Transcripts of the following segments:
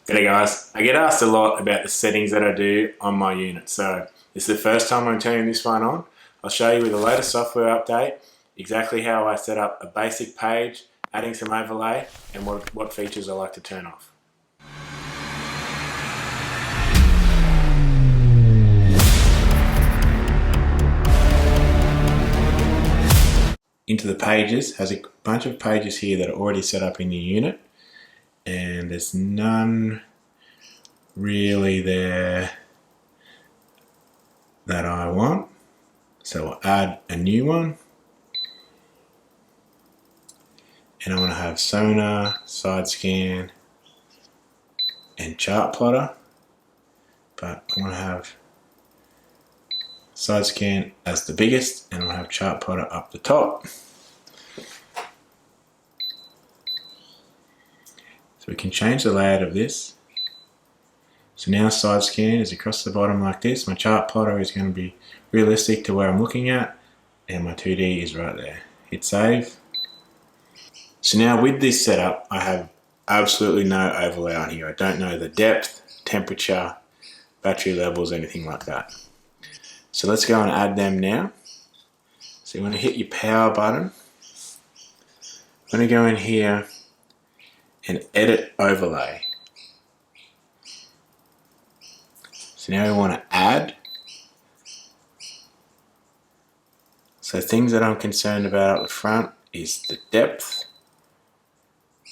G'day guys, I get asked a lot about the settings that I do on my unit, so this is the first time I'm turning this one on. I'll show you with the latest software update exactly how I set up a basic page, adding some overlay, and what features I like to turn off. Into the pages, has a bunch of pages here that are already set up in your unit, and there's none really there that I want, so I'll add a new one, and I want to have sonar, side scan, and chart plotter, but I want to have side scan as the biggest, and I'll have chart plotter up the top. So we can change the layout of this. So now side scan is across the bottom like this. My chart plotter is going to be realistic to where I'm looking at, and my 2D is right there. Hit save. So now with this setup, I have absolutely no overlay on here. I don't know the depth, temperature, battery levels, anything like that. So let's go and add them now. So you want to hit your power button. I'm going to go in here and edit overlay. So now we want to add. So things that I'm concerned about up the front is the depth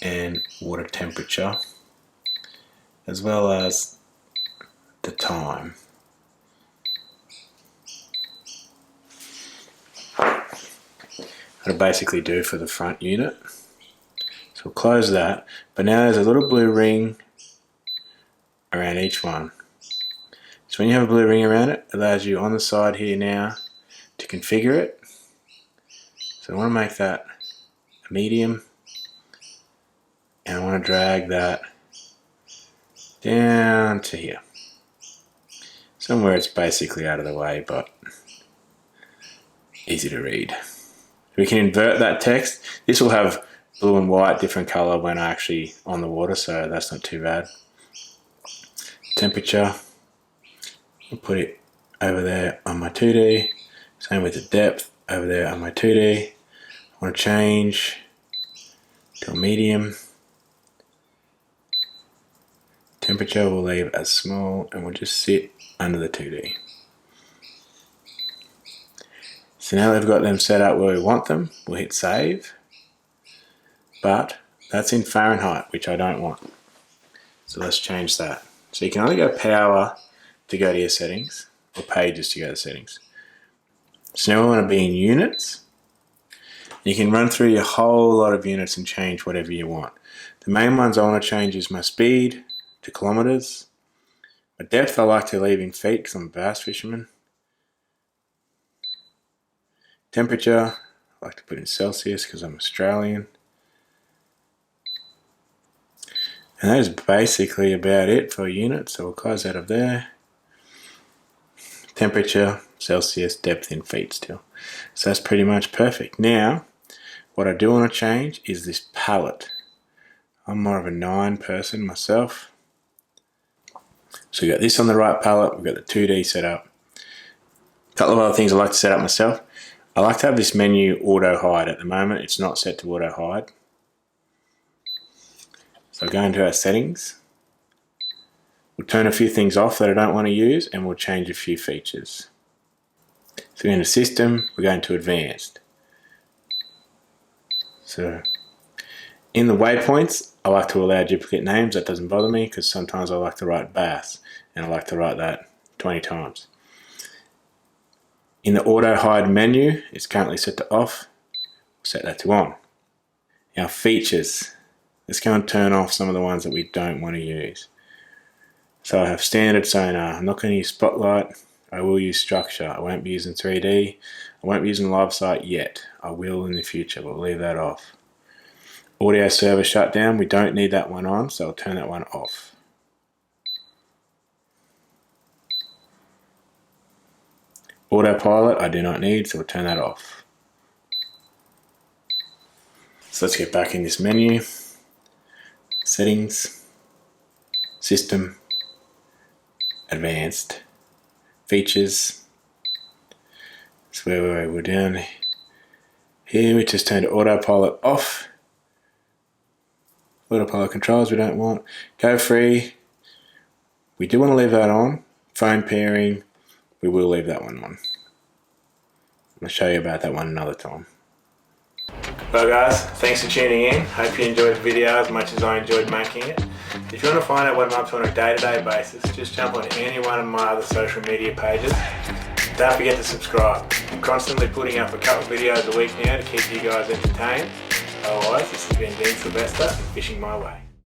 and water temperature, as well as the time. That'll basically do for the front unit. So we'll close that, but now there's a little blue ring around each one. So when you have a blue ring around it, it allows you on the side here now to configure it. So I want to make that a medium, and I want to drag that down to here. Somewhere it's basically out of the way, but easy to read. We can invert that text. This will have blue and white, different color when actually on the water, so that's not too bad. Temperature, I'll put it over there on my 2D. Same with the depth, over there on my 2D. I want to change to a medium. Temperature we'll leave as small, and we'll just sit under the 2D. So now they've got them set up where we want them, we'll hit save. But that's in Fahrenheit, which I don't want. So let's change that. So you can only go power to go to your settings, or pages to go to settings. So now we want to be in units. You can run through your whole lot of units and change whatever you want. The main ones I want to change is my speed to kilometers. My depth I like to leave in feet because I'm a bass fisherman. Temperature I like to put in Celsius because I'm Australian. And that is basically about it for a unit, so we'll close out of there. Temperature, Celsius, depth in feet still. So that's pretty much perfect. Now, what I do want to change is this palette. I'm more of a 9 person myself. So we got this on the right palette, we've got the 2D set up. A couple of other things I like to set up myself. I like to have this menu auto hide. At the moment, it's not set to auto hide. So go into our settings, we'll turn a few things off that I don't want to use, and we'll change a few features. So we're into system, we're going to advanced. So in the waypoints, I like to allow duplicate names. That doesn't bother me because sometimes I like to write bass, and I like to write that 20 times. In the auto hide menu, it's currently set to off. We'll set that to on. Now features. Let's go and turn off some of the ones that we don't want to use. So I have standard sonar. I'm not going to use spotlight. I will use structure. I won't be using 3D. I won't be using live sight yet. I will in the future. We'll leave that off. Audio server shutdown. We don't need that one on, so I'll turn that one off. Autopilot I do not need, so we'll turn that off. So let's get back in this menu. Settings. System, Advanced, Features. So where we're down here, we just turned autopilot off. Autopilot controls we don't want. Go free, we do want to leave that on. Phone pairing, we will leave that one on. I'll show you about that one another time. Well guys, thanks for tuning in. Hope you enjoyed the video as much as I enjoyed making it. If you want to find out what I'm up to on a day-to-day basis, just jump on any one of my other social media pages. Don't forget to subscribe. I'm constantly putting up a couple of videos a week now to keep you guys entertained. Otherwise, this has been Dean Silvester and Fishing My Way.